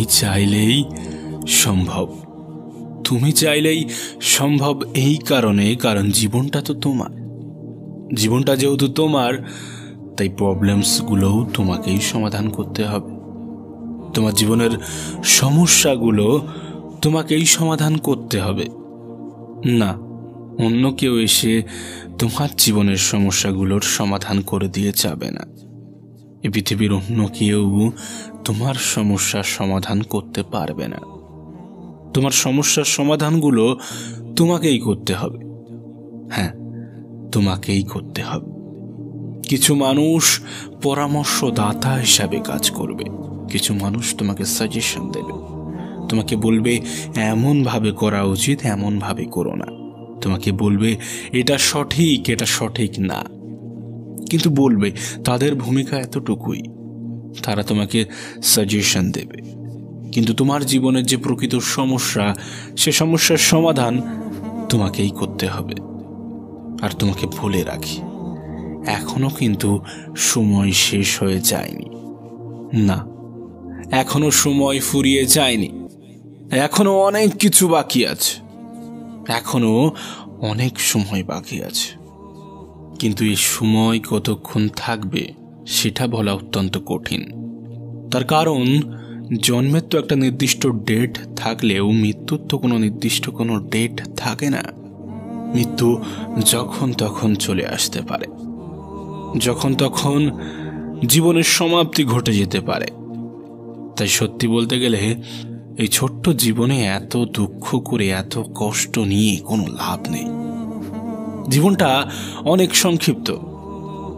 চাইলেই সম্ভব। তুমি চাইলেই সম্ভব এই কারণে, কারণ জীবনটা তো তোমার। জীবনটা যেহেতু তোমার, তাই প্রবলেমসগুলোও তোমাকেই সমাধান করতে হবে। তোমার জীবনের সমস্যাগুলো তোমাকেই সমাধান করতে হবে। না, অন্য কেউ এসে তোমার জীবনের সমস্যাগুলোর সমাধান করে দিয়ে যাবে না। এই পৃথিবীর অন্য কেউ তোমার সমস্যার সমাধান করতে পারবে না। তোমার সমস্যার সমাধানগুলো তোমাকেই করতে হবে। হ্যাঁ, তোমাকেই করতে হবে। কিছু মানুষ পরামর্শদাতা হিসাবে কাজ করবে, কিছু মানুষ তোমাকে সাজেশন দেবে, তোমাকে বলবে এমনভাবে করা উচিত, এমনভাবে করো না। তোমাকে বলবে এটা সঠিক, এটা সঠিক না, কিন্তু বলবে। তাদের ভূমিকা এতটুকুই, তারা তোমাকে সাজেশন দেবে। কিন্তু তোমার জীবনের যে প্রকৃত সমস্যা, সে সমস্যার সমাধান তোমাকেই করতে হবে। আর তোমাকে বলে রাখি, এখনো কিন্তু সময় শেষ হয়ে যায়নি। না, এখনো সময় ফুরিয়ে যায়নি। এখনো অনেক কিছু বাকি আছে, এখনো অনেক সময় বাকি আছে। কিন্তু এই সময় কতক্ষণ থাকবে সেটা বলা অত্যন্ত কঠিন। তার কারণ, জন্মের তো একটা নির্দিষ্ট ডেট থাকলেও মৃত্যুর তো কোনো নির্দিষ্ট কোনো ডেট থাকে না। মৃত্যু যখন তখন চলে আসতে পারে, যখন তখন জীবনের সমাপ্তি ঘটে যেতে পারে। তাই সত্যি বলতে গেলে এই ছোট্ট জীবনে এত দুঃখ করে, এত কষ্ট নিয়ে কোনো লাভ নেই। জীবনটা অনেক সংক্ষিপ্ত।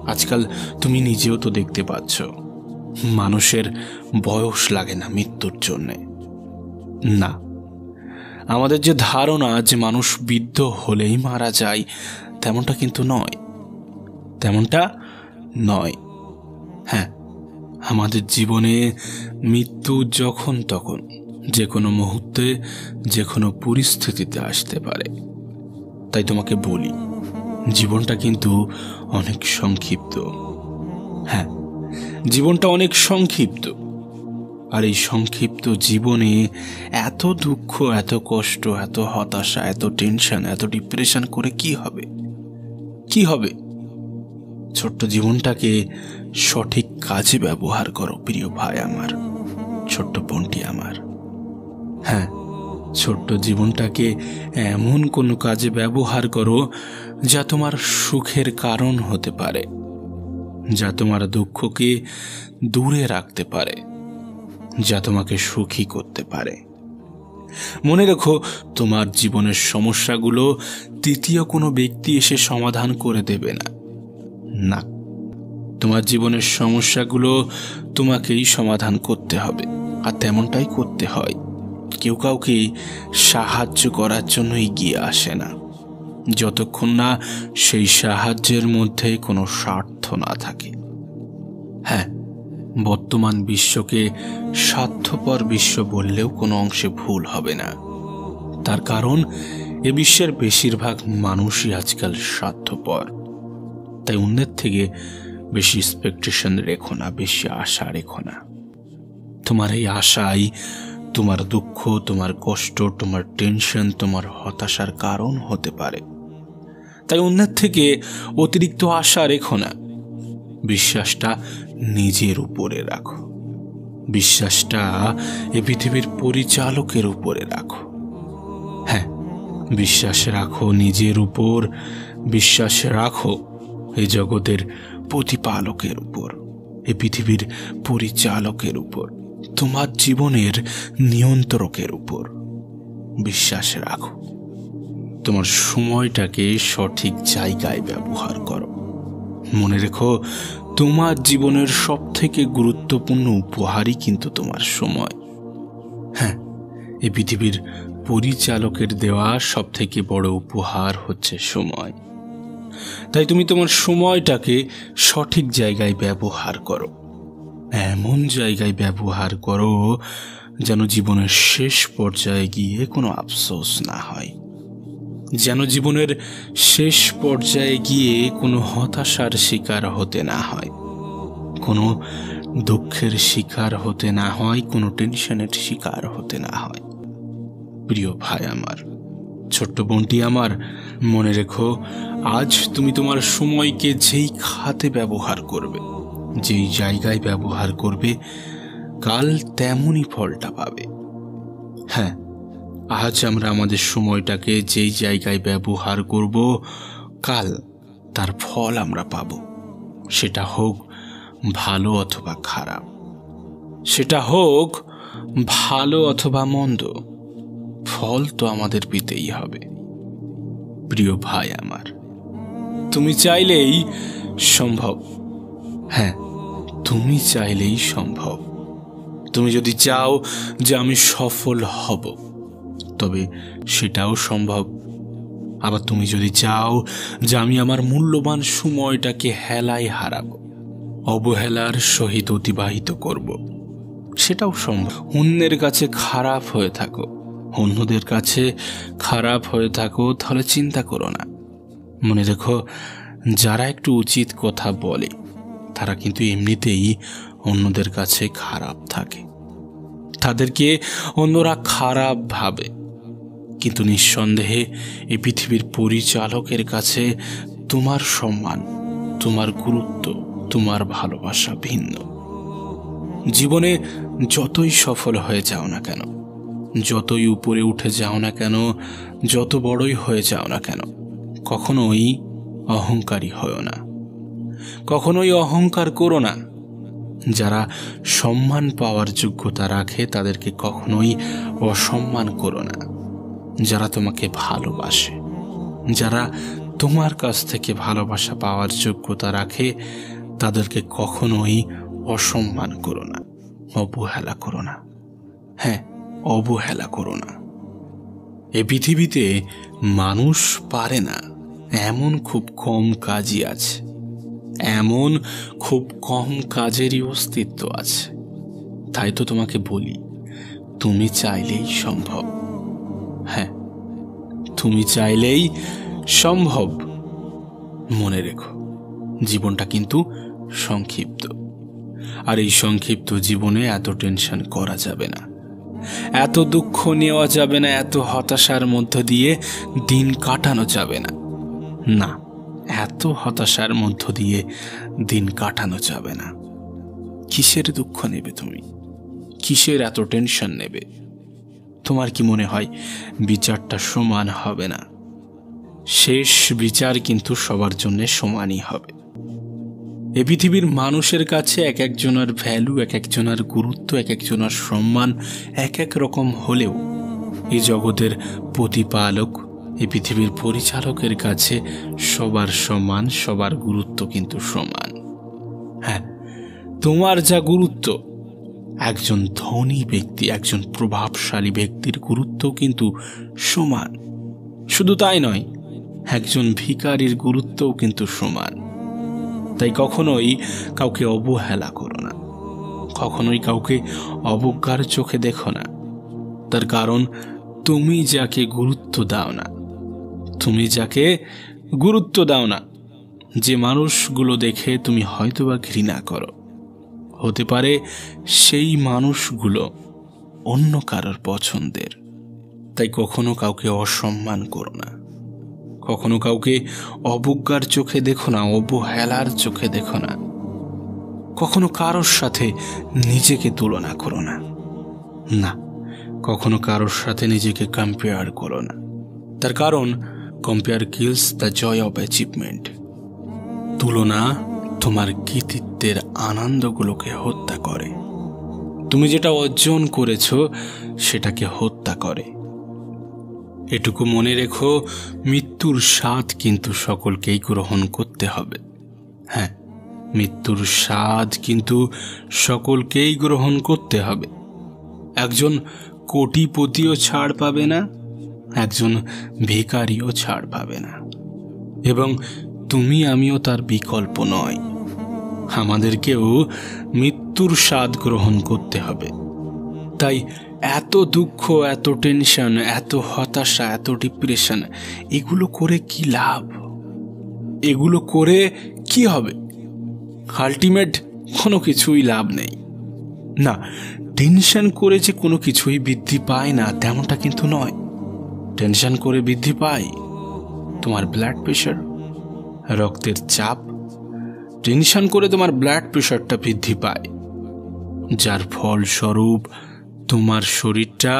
আজকাল তুমি নিজেও তো দেখতে পাচ্ছ, মানুষের বয়স লাগে না মৃত্যুর জন্যে। না, আমাদের যে ধারণা যে মানুষ বৃদ্ধ হলেই মারা যায়, তেমনটা কিন্তু নয়, তেমনটা নয়। হ্যাঁ, আমাদের জীবনে মৃত্যু যখন তখন, যে কোনো মুহূর্তে, যে কোনো পরিস্থিতিতে আসতে পারে। তাই তোমাকে বলি, জীবনটা কিন্তু অনেক সংক্ষিপ্ত। হ্যাঁ, জীবনটা অনেক সংক্ষিপ্ত। আর এই সংক্ষিপ্ত জীবনে এত দুঃখ, এত কষ্ট, এত হতাশা, এত টেনশন, এত ডিপ্রেশন করে কি হবে? কি হবে? ছোট্ট জীবনটাকে সঠিক কাজে ব্যবহার করো প্রিয় ভাই আমার, ছোট্ট বোনটি আমার। হ্যাঁ, ছোট্ট জীবনটাকে এমন কোনো কাজে ব্যবহার করো যা তোমার সুখের কারণ হতে পারে, যা তোমার দুঃখকে দূরে রাখতে পারে, যা তোমাকে সুখী করতে পারে। মনে রেখো, তোমার জীবনের সমস্যাগুলো তৃতীয় কোনো ব্যক্তি এসে সমাধান করে দেবে না। না, তোমার জীবনের সমস্যাগুলো তোমাকেই সমাধান করতে হবে। আর তেমনটাই করতে হয়। কেউ কাউকে সাহায্য করার জন্য এগিয়ে আসে না, যতক্ষণ না সেই সাহায্যের মধ্যে কোনো স্বার্থ না থাকে। হ্যাঁ, বর্তমান বিশ্বকে স্বার্থপর বিশ্ব বললেও কোনো অংশে ভুল হবে না। তার কারণ, এ বিশ্বের বেশিরভাগ মানুষই আজকাল স্বার্থপর। তাই অন্যের থেকে বেশি এক্সপেকটেশন রেখো না, বেশি আশা রেখো না। তোমার এই আশাই তোমার দুঃখ, তোমার কষ্ট, তোমার টেনশন, তোমার হতাশার কারণ হতে পারে। তাই অন্যের থেকে অতিরিক্ত আশা রেখো না। বিশ্বাসটা নিজের উপরে রাখো, বিশ্বাসটা এ পৃথিবীর পরিচালকের উপরে রাখো। হ্যাঁ, বিশ্বাস রাখো নিজের উপর, বিশ্বাস রাখো এই জগতের প্রতিপালকের উপর, এ পৃথিবীর পরিচালকের উপর, তোমার জীবনের নিয়ন্ত্রকের উপর বিশ্বাস রাখো। তোমার সময়টাকে সঠিক জায়গায় ব্যবহার করো। মনে রেখো, তোমার জীবনের সবথেকে গুরুত্বপূর্ণ উপহারই কিন্তু তোমার সময়। হ্যাঁ, এই পৃথিবীর পরিচালকের দেওয়া সবথেকে বড় উপহার হচ্ছে সময়। তাই তুমি তোমার সময়টাকে সঠিক জায়গায় ব্যবহার করো। এমন জায়গায় ব্যবহার করো যেন জীবনের শেষ পর্যায়ে গিয়ে কোনো আফসোস না হয়, যেন জীবনের শেষ পর্যায়ে গিয়ে কোনো হতাশার শিকার হতে না হয়, কোনো দুঃখের শিকার হতে না হয়, কোনো টেনশনের শিকার হতে না হয়। প্রিয় ভাই আমার, ছোট্ট বোনটি আমার, মনে রেখো, আজ তুমি তোমার সময়কে যেই খাতে ব্যবহার করবে, যেই জায়গায় ব্যবহার করবে, কাল তেমনই ফলটা পাবে। হ্যাঁ, আজ আমরা আমাদের সময়টাকে যেই জায়গায় ব্যবহার করব, কাল তার ফল আমরা পাব। সেটা হোক ভালো অথবা খারাপ, সেটা হোক ভালো অথবা মন্দ, ফল তো আমাদের পেতেই হবে। প্রিয় ভাই আমার, তুমি চাইলেই সম্ভব। হ্যাঁ, তুমি চাইলেই সম্ভব। তুমি যদি চাও যে আমি সফল হব, তবে সেটাও সম্ভব। আবার তুমি যদি চাও যে আমি আমার মূল্যবান সময়টাকে হেলায় হারাবো, অবহেলার সহিত অতিবাহিত করব, সেটাও সম্ভব। অন্যের কাছে খারাপ হয়ে থাকো, অন্যদের কাছে খারাপ হয়ে থাকো, তাহলে চিন্তা করো না। মনে রেখো, যারা একটু উচিত কথা বলে তারা কিন্তু এমনিতেই অন্যদের কাছে খারাপ থাকে, তাদেরকে অন্যরা খারাপ ভাবে। কিন্তু নিঃসন্দেহে এই পৃথিবীর পরিচালকের কাছে তোমার সম্মান, তোমার গুরুত্ব, তোমার ভালোবাসা ভিন্ন। জীবনে যতই সফল হয়ে যাও না কেন, যতই উপরে উঠে যাও না কেন, যত বড়ই হয়ে যাও না কেন, কখনোই অহংকারী হও না, কখনোই অহংকার করো না। যারা সম্মান পাওয়ার যোগ্যতা রাখে তাদেরকে কখনোই অসম্মান করো না। যারা তোমাকে ভালোবাসে, যারা তোমার কাছ থেকে ভালোবাসা পাওয়ার যোগ্যতা রাখে, তাদেরকে কখনোই অসম্মান করো না, অবহেলা করো না। হ্যাঁ, অবহেলা করো না। এ পৃথিবীতে মানুষ পারে না এমন খুব কম কাজই আছে, এমন খুব কম কাজেরই অস্তিত্ব আছে। তাই তো তোমাকে বলি, তুমি চাইলেই সম্ভব। হ্যাঁ, তুমি চাইলেই সম্ভব। মনে রেখো, জীবনটা কিন্তু সংক্ষিপ্ত, আর এই সংক্ষিপ্ত জীবনে এত টেনশন করা যাবে না, এত দুঃখ নেওয়া যাবে না, এত হতাশার মধ্য দিয়ে দিন কাটানো যাবে না। না, এত হতাশার মধ্য দিয়ে দিন কাটানো যাবে না। কিসের দুঃখ নেবে তুমি? কিসের এত টেনশন নেবে? তোমার কি মনে হয় বিচারটা সমান হবে না? শেষ বিচার কিন্তু সবার জন্য সমানই হবে। এ পৃথিবীর মানুষের কাছে এক একজনের ভ্যালু, এক একজনের গুরুত্ব, এক একজনের সম্মান এক এক রকম হলেও এই জগতের প্রতিপালক, এই পৃথিবীর পরিচালকের কাছে সবার সম্মান, সবার গুরুত্ব কিন্তু সমান। হ্যাঁ, তোমার যা গুরুত্ব, একজন ধনী ব্যক্তি, একজন প্রভাবশালী ব্যক্তির গুরুত্ব কিন্তু সমান। শুধু তাই নয়, একজন ভিখারির গুরুত্বও কিন্তু সমান। তাই কখনোই কাউকে অবহেলা করো না, কখনোই কাউকে অবজ্ঞার চোখে দেখো না। তার কারণ তুমি যাকে গুরুত্ব দাও না, তুমি যাকে গুরুত্ব দাও না, যে মানুষগুলো দেখে তুমি হয়তোবা ঘৃণা করো, হতে পারে সেই মানুষগুলো অন্য কারোর পছন্দের। তাই কখনো কাউকে অসম্মান করো না, কখনো কাউকে অবজ্ঞার চোখে দেখো না, অবহেলার চোখে দেখো না। কখনো কারোর সাথে নিজেকে তুলনা করো না, না, কখনো কারোর সাথে নিজেকে কম্পেয়ার করো না। তার কারণ compare kills the joy of achievement. তুলনা তোমার কৃতিত্বের আনন্দগুলোকে হত্যা করে। তুমি যেটা অর্জন করেছ সেটাকে হত্যা করে। এটুকু মনে রেখো, মৃত্যুর স্বাদ কিন্তু সকলকেই গ্রহণ করতে হবে। হ্যাঁ, মৃত্যুর স্বাদ কিন্তু সকলকেই গ্রহণ করতে হবে। একজন কোটিপতিও ছাড় পাবে না, একজন ভিখারিও ছাড় পাবে না, এবং তুমি আমিও তার বিকল্প নয়। আমাদেরকেও মৃত্যুর স্বাদ গ্রহণ করতে হবে। তাই এত দুঃখ, এত টেনশন, এত হতাশা, এত ডিপ্রেশন, এগুলো করে কি লাভ? এগুলো করে কি হবে? আলটিমেট কোনো কিছুই লাভ নেই। না, টেনশন করে যে কোনো কিছুই বৃদ্ধি পায় না তেমনটা কিন্তু নয়। টেনশন করে বৃদ্ধি পায় তোমার ব্লাড প্রেশার, রক্তের চাপ। টেনশন করে তোমার ব্লাড প্রেশারটা বৃদ্ধি পায়, যার ফলস্বরূপ তোমার শরীরটা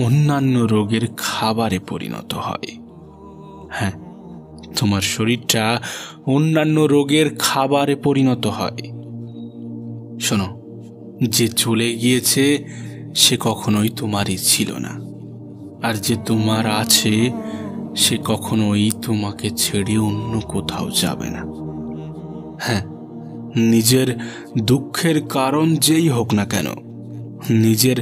অন্যান্য রোগের খাবারে পরিণত হয়। হ্যাঁ, তোমার শরীরটা অন্যান্য রোগের খাবারে পরিণত হয়। শোনো, যে চলে গিয়েছে সে কখনোই তোমারই ছিল না, আর যে তোমার আছে সে কখনোই তোমাকে ছেড়ে অন্য কোথাও যাবে না। হ্যাঁ, নিজের দুঃখের কারণ যেই হোক না কেন, নিজের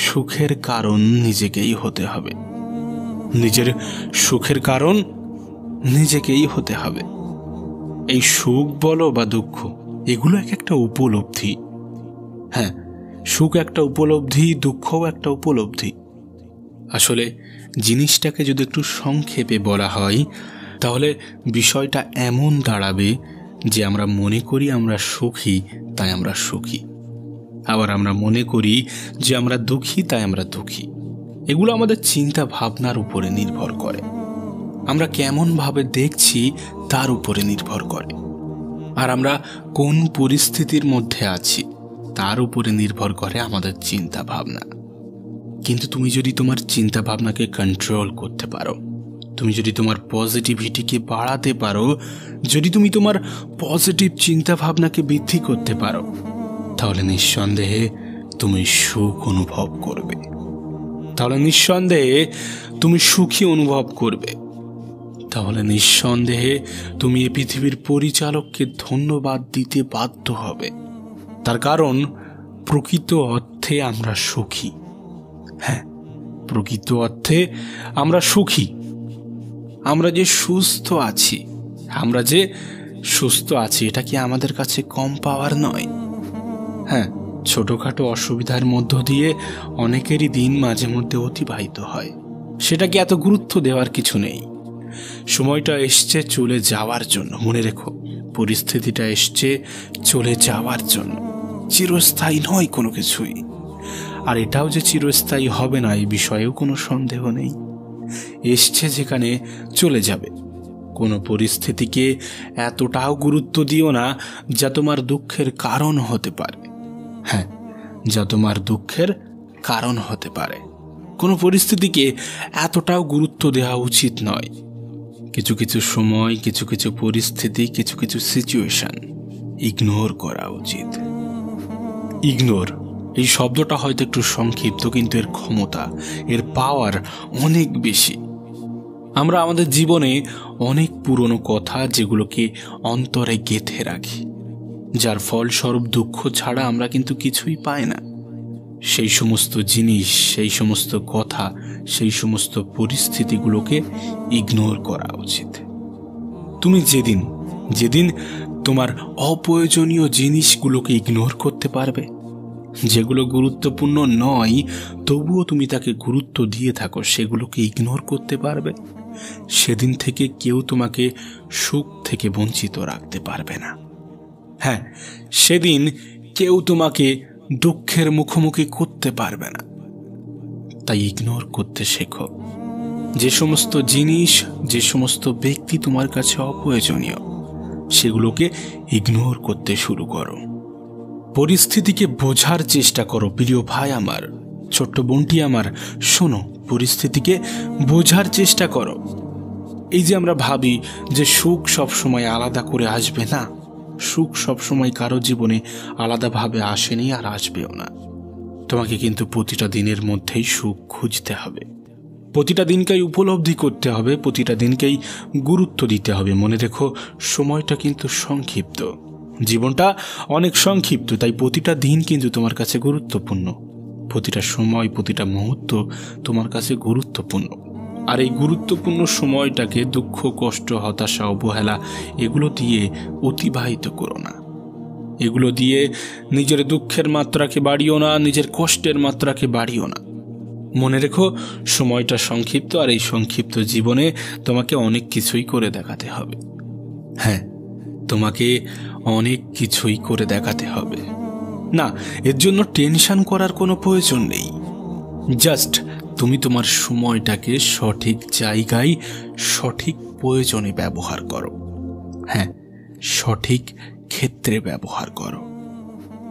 সুখের কারণ নিজেকেই হতে হবে। নিজের সুখের কারণ নিজেকেই হতে হবে। এই সুখ বলো বা দুঃখ, এগুলো এক একটা উপলব্ধি। হ্যাঁ, সুখ একটা উপলব্ধি, দুঃখও একটা উপলব্ধি। আসলে জিনিসটাকে যদি একটু সংক্ষেপে বলা হয় তাহলে বিষয়টা এমন দাঁড়াবে যে আমরা মনে করি আমরা সুখী তাই আমরা সুখী, আবার আমরা মনে করি যে আমরা দুঃখী তাই আমরা দুঃখী। এগুলো আমাদের চিন্তা ভাবনার উপরে নির্ভর করে, আমরা কেমন ভাবে দেখছি তার উপরে নির্ভর করে, আর আমরা কোন পরিস্থিতির মধ্যে আছি তার উপরে নির্ভর করে আমাদের চিন্তা ভাবনা। কিন্তু তুমি যদি তোমার চিন্তা ভাবনাকে কন্ট্রোল করতে পারো, তুমি যদি তোমার পজিটিভিটিকে বাড়াতে পারো, যদি তুমি তোমার পজিটিভ চিন্তা ভাবনাকে বৃদ্ধি করতে পারো, তাহলে নিঃসন্দেহে তুমি সুখ অনুভব করবে। তাহলে নিঃসন্দেহে তুমি সুখী অনুভব করবে। তাহলে নিঃসন্দেহে তুমি এই পৃথিবীর পরিচালককে ধন্যবাদ দিতে বাধ্য হবে। তার কারণ প্রকৃত অর্থে আমরা সুখী। হ্যাঁ, প্রকৃত অর্থে আমরা সুখী। আমরা যে সুস্থ আছি, এটা কি আমাদের কাছে কম পাওয়ার নয়? হ্যাঁ, ছোটখাটো অসুবিধার মধ্য দিয়ে অনেকেরই দিন মাঝে মধ্যে অতিবাহিত হয়, সেটাকে এত গুরুত্ব দেওয়ার কিছু নেই। সময়টা এসছে চলে যাওয়ার জন্য। মনে রেখো, পরিস্থিতিটা এসছে চলে যাওয়ার জন্য, চিরস্থায়ী নয় কোনো কিছুই। আর এটাও যে চিরস্থায়ী হবে না এই বিষয়েও কোনো সন্দেহ নেই। এসছে যেখানে চলে যাবে। কোনো পরিস্থিতিকে এতটাও গুরুত্ব দিও না যা তোমার দুঃখের কারণ হতে পারে। হ্যাঁ, যা তোমার দুঃখের কারণ হতে পারে। কোনো পরিস্থিতিকে এতটাও গুরুত্ব দেওয়া উচিত নয়। কিছু কিছু সময়, কিছু কিছু পরিস্থিতি, কিছু কিছু সিচুয়েশন ইগনোর করা উচিত। ইগনোর এই শব্দটা হয়তো একটু সংক্ষিপ্ত, কিন্তু এর ক্ষমতা, এর পাওয়ার অনেক বেশি। আমরা আমাদের জীবনে অনেক পুরনো কথা যেগুলোকে অন্তরে গেঁথে রাখি, যার ফলস্বরূপ দুঃখ ছাড়া আমরা কিন্তু কিছুই পাই না। সেই সমস্ত জিনিস, সেই সমস্ত কথা, সেই সমস্ত পরিস্থিতিগুলোকে ইগনোর করা উচিত। তুমি যেদিন তোমার অপ্রয়োজনীয় জিনিসগুলোকে ইগনোর করতে পারবে, যেগুলো গুরুত্বপূর্ণ নয় তবুও তুমি তাকে গুরুত্ব দিয়ে থাকো, সেগুলোকে ইগনোর করতে পারবে, সেদিন থেকে কেউ তোমাকে সুখ থেকে বঞ্চিত রাখতে পারবে না। হ্যাঁ, সেদিন কেউ তোমাকে দুঃখের মুখোমুখি করতে পারবে না। তাই ইগনোর করতে শেখো। যে সমস্ত জিনিস, যে সমস্ত ব্যক্তি তোমার কাছে অপ্রয়োজনীয়, সেগুলোকে ইগনোর করতে শুরু করো। পরিস্থিতিকে বোঝার চেষ্টা করো। প্রিয় ভাই আমার, ছোট্ট বোনটি আমার, শোনো, পরিস্থিতিকে বোঝার চেষ্টা করো। এই যে আমরা ভাবি যে সুখ সবসময় আলাদা করে আসবে, না, সুখ সবসময় কারো জীবনে আলাদাভাবে আসেনি আর আসবেও না। তোমাকে কিন্তু প্রতিটা দিনের মধ্যেই সুখ খুঁজতে হবে, প্রতিটা দিনকেই উপলব্ধি করতে হবে, প্রতিটা দিনকেই গুরুত্ব দিতে হবে। মনে রেখো, সময়টা কিন্তু সংক্ষিপ্ত, জীবনটা অনেক সংক্ষিপ্ত, তাই প্রতিটা দিন কিন্তু তোমার কাছে গুরুত্বপূর্ণ, প্রতিটা সময়, প্রতিটা মুহূর্ত তোমার কাছে গুরুত্বপূর্ণ। আর এই গুরুত্বপূর্ণ সময়টাকে দুঃখ, কষ্ট, হতাশা, অবহেলা এগুলো দিয়ে অতিবাহিত করো না। এগুলো দিয়ে নিজের দুঃখের মাত্রাকে বাড়িও না, নিজের কষ্টের মাত্রাকে বাড়িও না। মনে রেখো, সময়টা সংক্ষিপ্ত, আর এই সংক্ষিপ্ত জীবনে তোমাকে অনেক কিছুই করে দেখাতে হবে। হ্যাঁ, তোমাকে অনেক কিছুই করে দেখাতে হবে না। এর জন্য টেনশন করার কোনো প্রয়োজন নেই। জাস্ট তুমি তোমার সময়টাকে সঠিক জায়গায় সঠিক প্রয়োজনে ব্যবহার করো। হ্যাঁ, সঠিক ক্ষেত্রে ব্যবহার করো।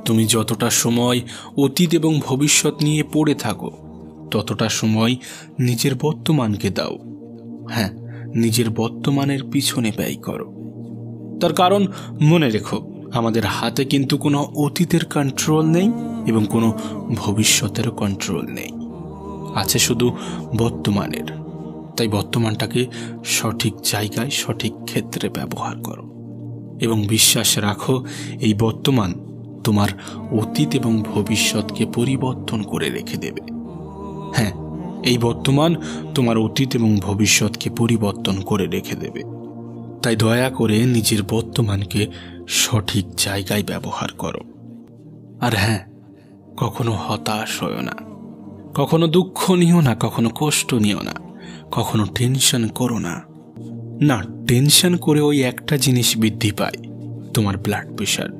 তুমি যতটা সময় অতীত এবং ভবিষ্যৎ নিয়ে পড়ে থাকো, ততটা সময় নিজের বর্তমানকে দাও। হ্যাঁ, নিজের বর্তমানের পিছনে ব্যয় করো। তার কারণ মনে রেখো, আমাদের হাতে কিন্তু কোনো অতীতের কন্ট্রোল নেই এবং কোনো ভবিষ্যতেরও কন্ট্রোল নেই, আছে শুধু বর্তমানের। তাই বর্তমানটাকে সঠিক জায়গায় সঠিক ক্ষেত্রে ব্যবহার করো এবং বিশ্বাস রাখো, এই বর্তমান তোমার অতীত এবং ভবিষ্যৎকে পরিবর্তন করে রেখে দেবে। হ্যাঁ, এই বর্তমান তোমার অতীত এবং ভবিষ্যৎকে পরিবর্তন করে রেখে দেবে। তাই দয়া করে নিজের বর্তমানকে সঠিক জায়গায় ব্যবহার করো। আর হ্যাঁ, কখনো হতাশ হও না, কখনো দুঃখ নিও না, কখনো কষ্ট নিও না, কখনো টেনশন করো না। না, টেনশন করে ওই একটা জিনিস বৃদ্ধি পায়, তোমার ব্লাড প্রেশার।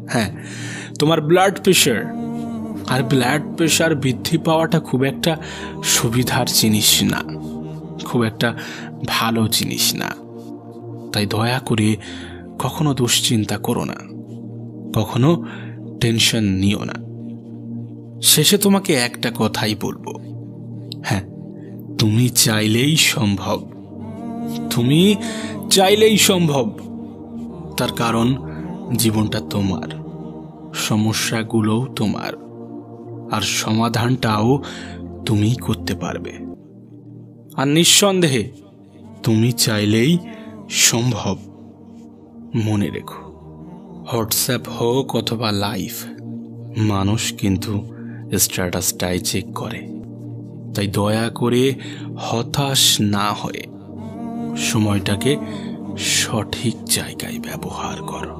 হ্যাঁ, তোমার ব্লাড প্রেশার। আর ব্লাড প্রেশার বৃদ্ধি পাওয়াটা খুব একটা সুবিধার জিনিস না, খুব একটা ভালো জিনিস না। তাই দয়া করে কখনো দুশ্চিন্তা করো না, কখনো টেনশন নিও না। শেষে তোমাকে একটা কথাই বলবো, হ্যাঁ, তুমি চাইলেই সম্ভব। তুমি চাইলেই সম্ভব। তার কারণ জীবনটা তোমার, সমস্যাগুলোও তোমার, আর সমাধানটাও তুমিই করতে পারবে। আর নিঃসন্দেহে তুমি চাইলেই সম্ভব। মনে রেখো, হোয়াটসঅ্যাপ হোক অথবা লাইভ, মানুষ কিন্তু স্ট্যাটাসটাই চেক করে। তাই দয়া করে হতাশ না হয়ে সময়টাকে সঠিক জায়গায় ব্যবহার করো।